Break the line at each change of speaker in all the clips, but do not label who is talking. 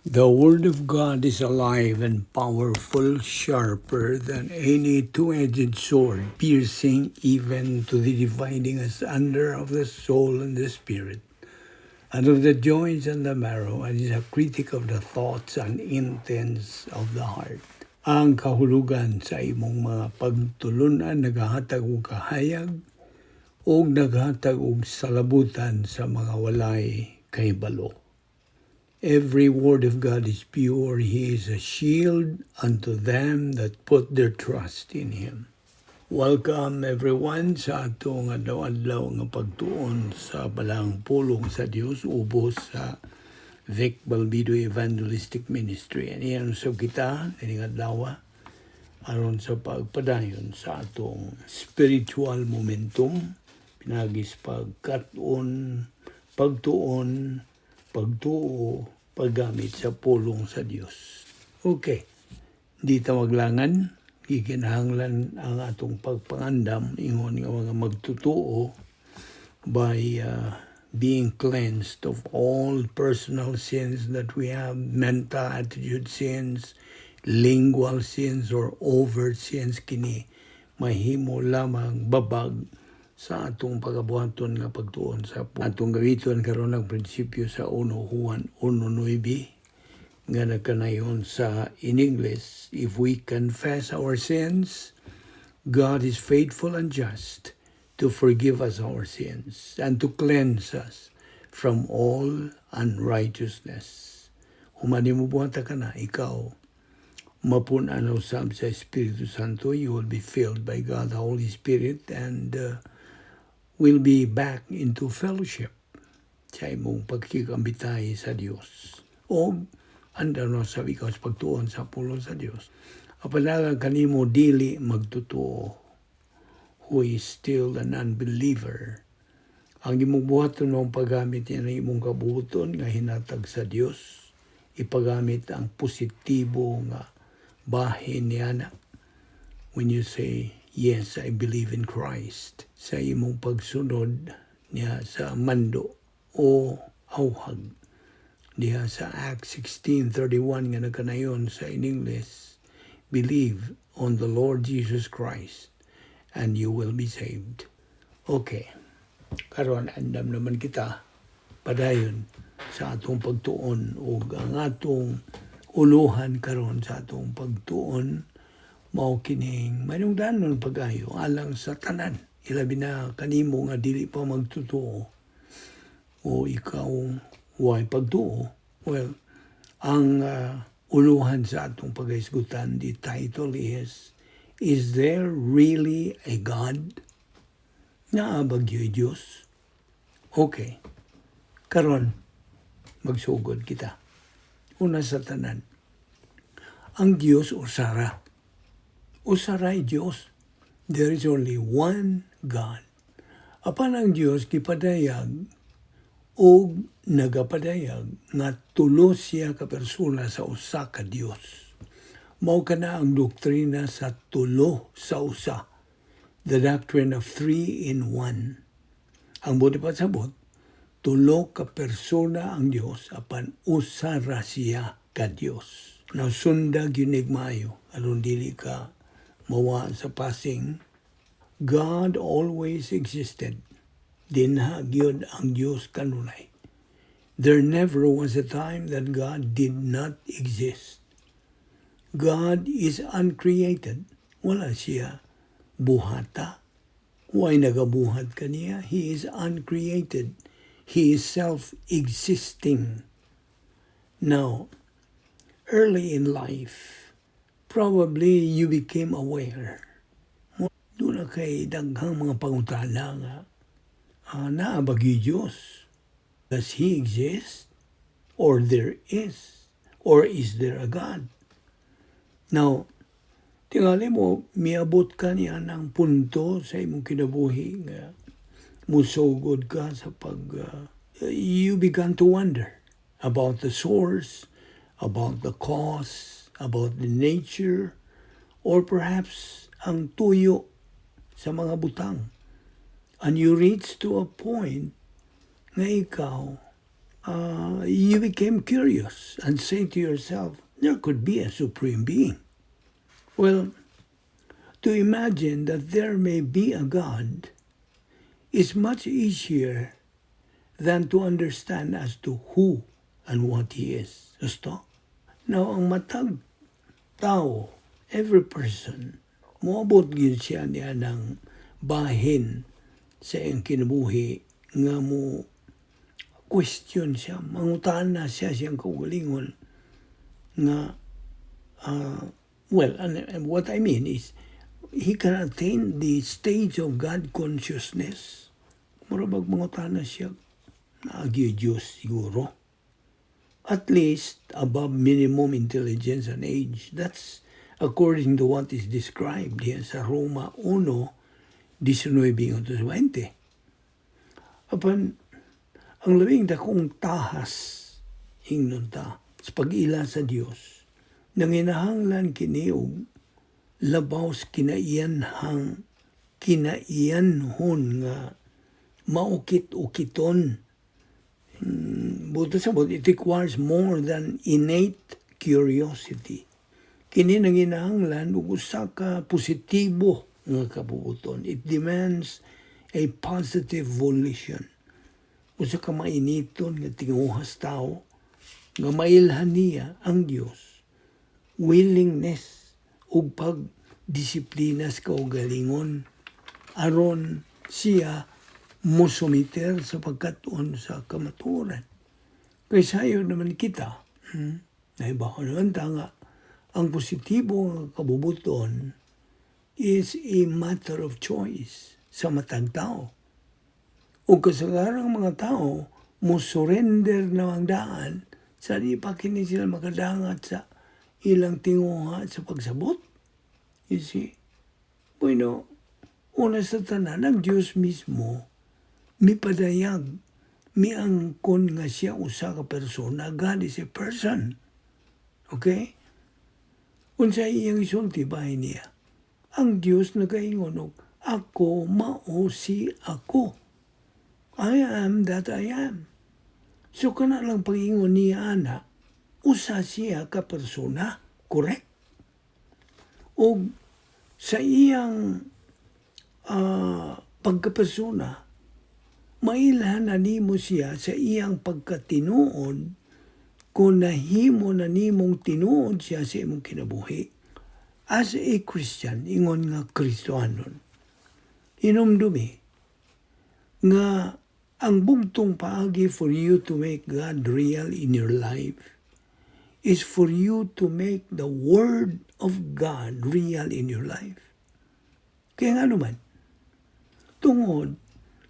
The Word of God is alive and powerful, sharper than any two-edged sword, piercing even to the dividing asunder of the soul and the spirit, and of the joints and the marrow, and is a critic of the thoughts and intents of the heart. Ang kahulugan sa imong mga pagtulunan nagahatag og kahayag o naghatag og salabutan sa mga walay kahibalo. Every word of God is pure. He is a shield unto them that put their trust in Him. Welcome everyone sa atong adlaw-adlaw nga pagtuon sa balang pulong sa Dios ubos sa Vic Balbido Evangelistic Ministry. Aniyan sa kita, ining adlaw aron sa pagpadayon sa atong spiritual momentum, pinagis pagkaton, pagtuon, pagtuo, paggamit sa pulong sa Dios. Okay, di ta maglangan, gikinahanglan ang atong pagpangandam ingon nga mga magtutuo by being cleansed of all personal sins that we have, mental attitude sins, lingual sins, or overt sins, kini mahimo lamang babag sa atong pagabuhaton nga pagtuon sa atong gawiton karon ang prinsipyo sa 1 Juan 1:9 nga nagkanayon sa in English, if we confess our sins, God is faithful and just to forgive us our sins and to cleanse us from all unrighteousness. Humani mo buhata ka na, ikaw mapunan usab sa Espiritu Santo, you will be filled by God the Holy Spirit and will be back into fellowship sa imong pagkikambitay sa Dios. O anda no sa ikaw sa pagtuon sa pulong sa Dios. Apanalang kanimo dili magtutuo, who is still an unbeliever. Ang imong buhaton mong paggamit niya ng imong kabuton nga hinatag sa Dios, ipagamit ang positibo nga bahin niya na. When you say, yes, I believe in Christ, sa imong pagsunod niya sa mando o auhag. Diha sa Acts 16:31 nga nagkanayon sa in English, believe on the Lord Jesus Christ and you will be saved. Okay, karon andam naman kita padayon sa atong pagtuon o ang atong uluhan karon sa atong pagtuon mao kining manungdanon pagayo alang sa tanan, ilabi na kanimo nga dili pa magtutuo o ikaw way pagtuo. Well, ang uluhan sa atong pagaisgutan, the title is there really a God? Naabagyo Diyos? Okay, karon magsugod kita. Una sa tanan, ang Diyos usara. Usaray Diyos. There is only one God. Apan ang Diyos gipadayag o nagapadayag nga tulo siya ka persona sa usa ka Diyos. Mao kana ang doktrina sa tulo sa usa. The doctrine of 3-in-1. Ang buti pa sabot, tulo ka persona ang Diyos apan usara siya ka Diyos. Nasundag yunig maayo aron dili ka mawa sa passing. God always existed. Dinha gyud ang Diyos kanunay. There never was a time that God did not exist. God is uncreated. Wala siya buhata. Why nagabuhat kaniya? He is uncreated. He is self-existing. Now, early in life, probably you became aware. Doon na kay daghang mga pangutana nga, naabagi Diyos. Does He exist? Or there is? Or is there a God? Now, tingali mo, miabot ka niya ng punto sa imong kinabuhi nga musugod ka sa you began to wonder about the source, about the cause, about the nature, or perhaps ang tuyo sa mga butang. And you reach to a point nga ikaw you became curious and say to yourself, there could be a supreme being. Well, to imagine that there may be a God is much easier than to understand as to who and what He is. Gusto? Now, ang matag tao, every person, moabot gyud siya niya ng bahin sa iyang kinabuhi nga mo question siya, mangutan na siya siyang kaugalingon nga, and what I mean is, he can attain the stage of God consciousness. Marabag mangutan na siya, naagyo Diyos siguro. At least above minimum intelligence and age. That's according to what is described here sa Roma 1:19-20. Apan, ang labing dakong tahas, ingnon ta, sa pag-ila sa Dios, nanginahanglan kiniog, labaw sa kinaiyanhon nga maukit-ukiton. Buto sabot, it requires more than innate curiosity. Kini nanginahanglan ug usa ka positibo nga kabubuton. It demands a positive volition. Usa ka mainiton nga tinguhas tao nga mailhan niya ang Dios. Willingness ug pagdisiplina sa kaugalingon aron siya musumiter sa pagkatuon sa kamatuoran. Kaya sayo naman kita, naibaho naman nga, ang positibo nga kabubuton is a matter of choice sa matang tao. O kasagarang mga tao, mo surrender na ang daan sa di pa kini sila makadangat sa ilang tinguha sa pagsabot. You see? Bueno, una sa tanan, ang Diyos mismo, mi padayag, mi angkon nga siya usa ka persona. God is a person. Okay? Unsa iyang isulti bahay niya. Ang Diyos nagaingon, ako mao si ako. I am that I am. So kana lang pag-ingon niya ana, usa siya ka persona. Correct? O sa iyang pagkapersona, mailhan na nimo siya sa iyang pagkatinuod kung nahimo na nimong tinuod siya sa imong kinabuhi. As a Christian, ingon nga Kristohanon, inumdumi nga ang bugtong paagi for you to make God real in your life is for you to make the Word of God real in your life. Kaya nga naman, tungod,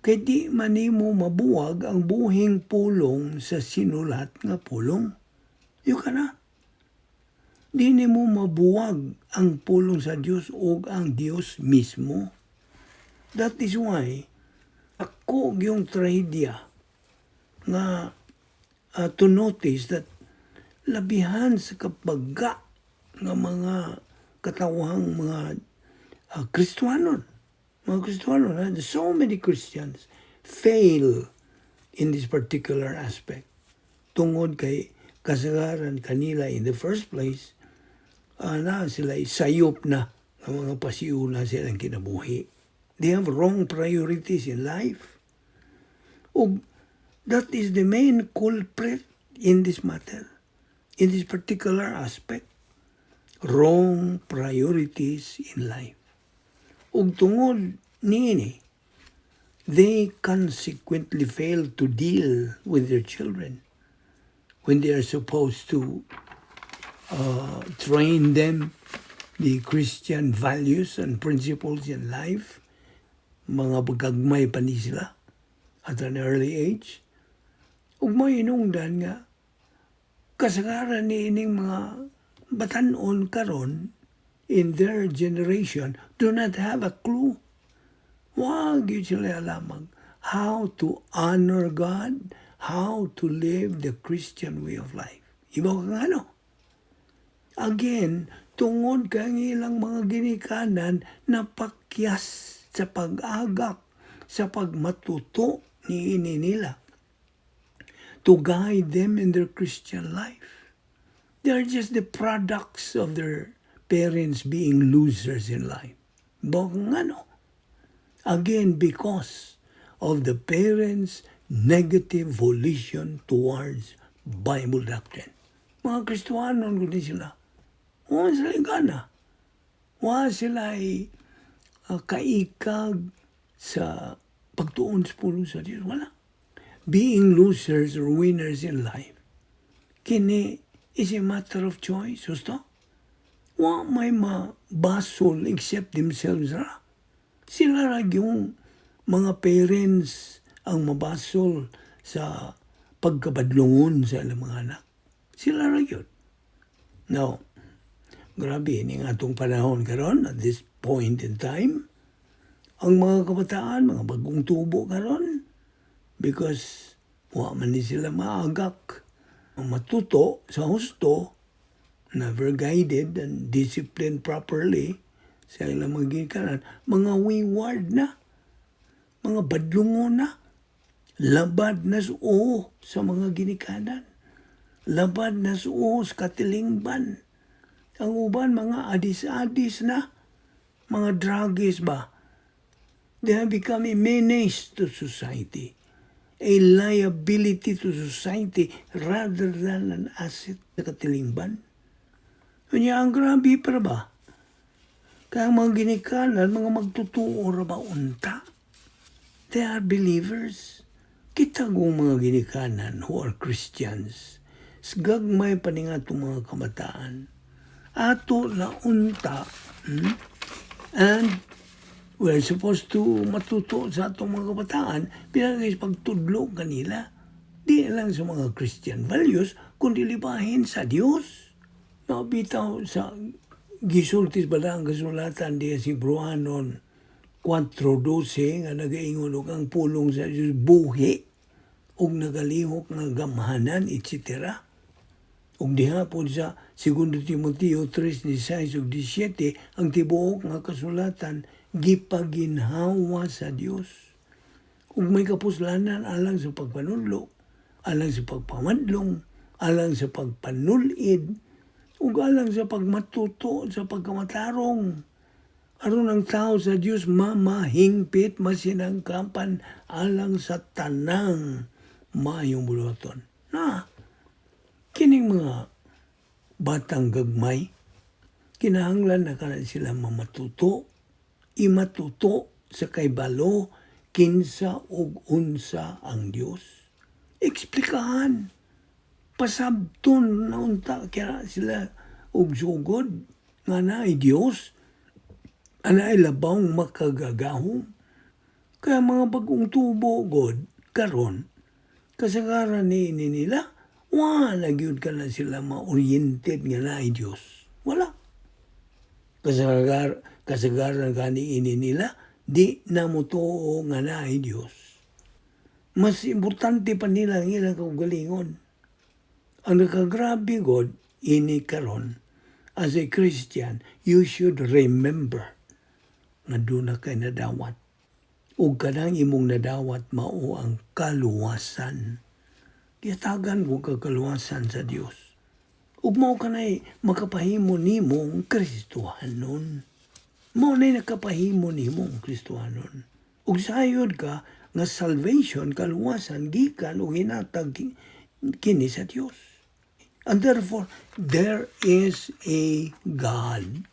kay di manimo mabuwag ang buhing pulong sa sinulat nga pulong. Yung ka na. Di nimo mabuwag ang pulong sa Diyos o ang Diyos mismo. That is why, ako yung trahedya nga to notice that labihan sa kapagga ng mga katawhang mga Kristohanon. Mga Kristohanon, so many Christians fail in this particular aspect. Tungod kay kasagaran kanila in the first place, na sila sayop na ng mga pasiuna silang kinabuhi. They have wrong priorities in life. That is the main culprit in this matter, in this particular aspect. Wrong priorities in life. Ug tungod niini, they consequently fail to deal with their children when they are supposed to train them the Christian values and principles in life. Mga pagkagmay pa ni sila at an early age. Ug may inungdan nga, kasagaran ni ining mga batanon karon in their generation do not have a clue. Wag yun sila alamang how to honor God, how to live the Christian way of life. Iba ka nga no? Again, tungod kang ilang mga ginikanan na pakyas sa pag-agak, sa pagmatuto ni ini nila. to guide them in their Christian life. They are just the products of their parents being losers in life. Bakong ano? Again, because of the parents' negative volition towards Bible doctrine. Mga Kristiyano, kundi sila. Wala sila gana. Wala sila kaikag sa pagtuon sa pulo sa Diyos. Wala. Being losers or winners in life, kini is a matter of choice. Gusto? Wa may mabasol except themselves ra. Sila ra yung mga parents ang mabasol sa pagkabadlungon sa ilang mga anak. Sila ra yun. Now, grabe, ini nga itong panahon karon at this point in time, ang mga kabataan, mga bagong tubo karon, because wa man ni sila maagak, matuto sa husto, never guided and disciplined properly sa ilang mga ginikanan, mga wayward na, mga badlungon na, labad na suo sa mga ginikanan, labad na suo sa katilingban. Ang uban, mga adis-adis na, mga druggies ba? They have become a menace to society, a liability to society rather than an asset sa katilingban. Kanya ang grabe para ba? Kaya mga ginikanan, mga magtutuo ra ba unta? They are believers. Kita kong mga ginikanan who are Christians, gagmay pa ni nga itong mga kamataan. Ato na unta, and we're supposed to matuto sa itong mga kabataan, pinagay pagtudlo kanila. Di lang sa mga Christian values, kundi libahin sa Diyos. Nakabitaw sa gisultis ba ang kasulatan diya si Bruanon 4:12 nga nagaingon og ang pulong sa Diyos buhi ug nagalihok nga gamhanan, etc. Ug diha po sa 2 Timoteo 3:16 ug 17 ang tibuok nga kasulatan gipaginhawa sa Dios. Ug may kapuslanan alang sa pagpanudlo, alang sa pagpamadlong, alang sa pagpanulid, ug alang sa pagmatuto sa pagkamatarong. Aron ang tao sa Dios mamahingpit, masinangkapan alang sa tanang maayong buluhaton. Na, kining mga batang gagmay, kinahanglan na kanan sila mamatuto, imatuto sa kaybalo, kinsa ug unsa ang Dios. Eksplikahan, pasabton na unta kaya sila ug sugod nga naay Dios, anay labang makagagahom. Kaya mga bagong tubo god karon kasagaran ni nila, wala gyud ka na sila ma-oriented nga naay Dios. Wala. Kasagaran gani ini nila, di na mo tuo nga naay Dios. Mas importante pa nila ang ilang kaugalingon. Ang nakagrabe god, ini karon, as a Christian, you should remember na doon na kay nadawat. Ug kanang imong nadawat mao ang kaluwasan. Kiyatagan mo kakaluwasan sa Dios. Ug mao kanay makapahimo nimong Kristohanon. Mao nay nakapahimo nimong Kristohanon. Ug sayod ka nga salvation, kaluwasan gikan ug hinatag kini sa Dios. And therefore, there is a God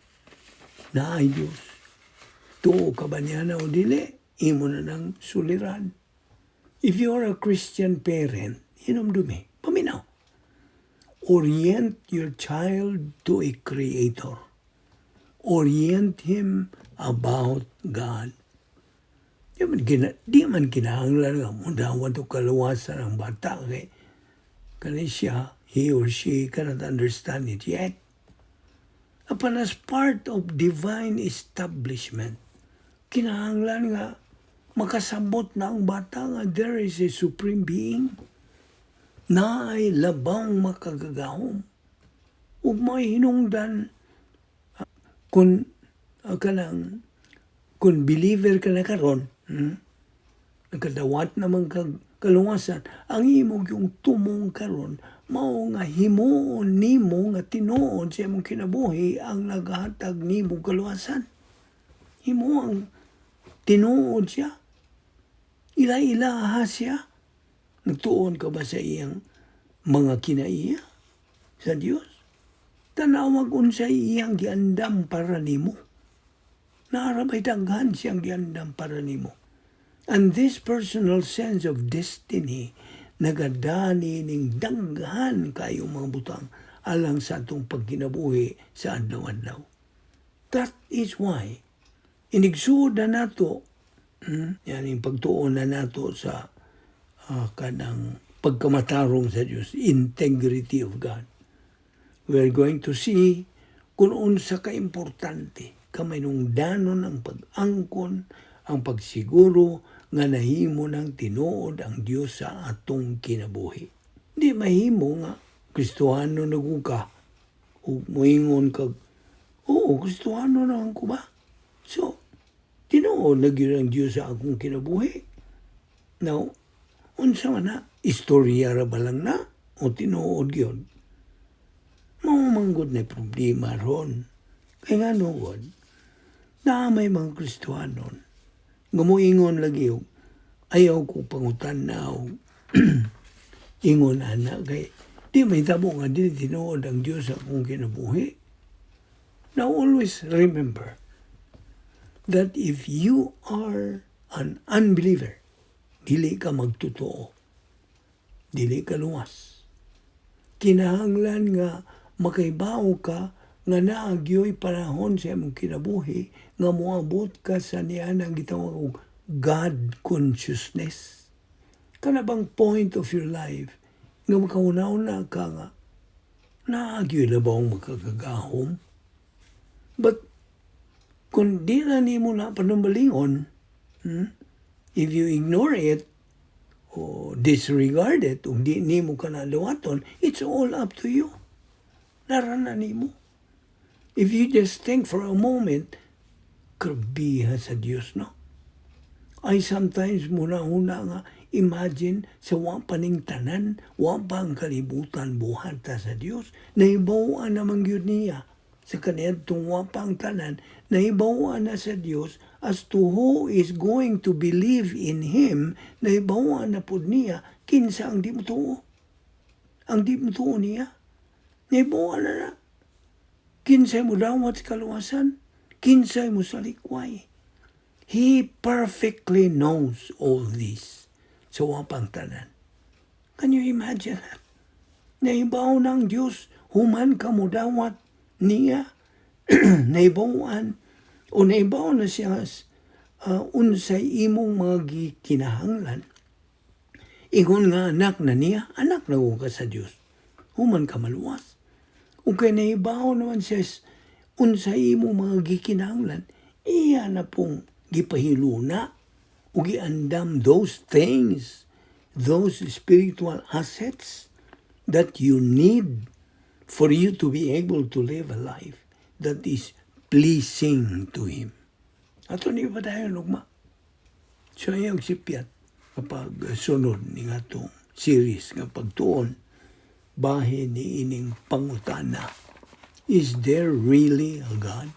na ay Diyos. Tuo ka ba niya na o dili? Imo na ng suliran. If you are a Christian parent, hinumdumi, paminaw. Orient your child to a Creator. Orient him about God. Di man kinahanglan nga mudawan to kaluwasan ang bata kay kani siya, he or she cannot understand it yet. Upon as part of divine establishment, kinahanglan nga makasabot na ang bata nga there is a supreme being na ay labang makagagahom. Ug may hinungdan kung believer ka na karon, nagkadawat naman kag kaluwasan, ang imong yung tumong karon mao nga himuon nimo nga tinuod sa imong kinabuhi ang naghatag nimo kaluwasan. Himo ang tinuod siya. Ila-ilaha siya. Nagtuon ka ba sa iyang mga kinaiya sa Dios? Tanawag unsay iyang giandam para nimo. Naarabay daghan siyang giandam para nimo. And this personal sense of destiny nagadani ning daghan kayo mga butang alang sa atong pagkinabuhi sa adlaw-adlaw. That is why inigsuod na nato yan yung pagtuon na nato sa kanang pagkamatarong sa Diyos, integrity of God. We're going to see kung unsa ka-importante kamay nung danon ang pag-angkon, ang pagsiguro nga nahimo ng tinuod ang Diyos sa atong kinabuhi. Di mahimo nga Kristohano naguka o moingon kag oo, Kristohano na ko ba? So, tinuod na gyud ang Diyos sa akong kinabuhi. Now, unsa man na, istorya ra ba lang na o tinuod gyud? Mao manggod na problema ron. Kay nga noon, na may mga Kristohanon nga moingon lagi ayaw ko pangutanaw ingon ana kay di may tabo nga di tinuod ang Diyos sa akong kinabuhi. Now always remember that if you are an unbeliever, dili ka magtotoo, dili ka luwas. Kinahanglan nga makaibaw ka nga naagyoy panahon sa imong kinabuhi nga moabot ka sa niyan ang gitawag og God consciousness. Kana bang point of your life nga makauna-una ka nga naagyoy na ba ang makakagahom? But kung di na nimo na panumbalingon, if you ignore it o disregard it, o di nimo ka na luwaton, it's all up to you. Narana nimo. If you just think for a moment, krabiha sa Diyos, no? I sometimes muna-una nga imagine sa wapaning tanan, wapang kalibutan buhata sa Diyos, naibawaan naman yun niya sa kaniyadtong wapang tanan, naibawaan na sa Diyos as to who is going to believe in Him, naibawaan na po niya kinsa ang di mo tuo. Ang di mo tuo niya. Naibawaan na. Kinsay mo dawat sa kaluwasan, kinsay mo sa likway. He perfectly knows all this sa wapang tanan. Can you imagine that? Naibaw ng Diyos, human ka mo dawat niya, naibawaan, o naibaw na siya unsay imong mga kinahanglan. Ingon nga anak na niya, anak na ka sa Diyos. Human ka maluwas. O kaya naibaw naman siya unsay imong mga gikinahanglan, iya na pong gipahiluna o giandam those things, those spiritual assets that you need for you to be able to live a life that is pleasing to Him. Ato ni pa tayo lugma. So yung sipyat kapag sunod ni nga itong series nga pagtuon, bahin ni ining pangutana, is there really a God?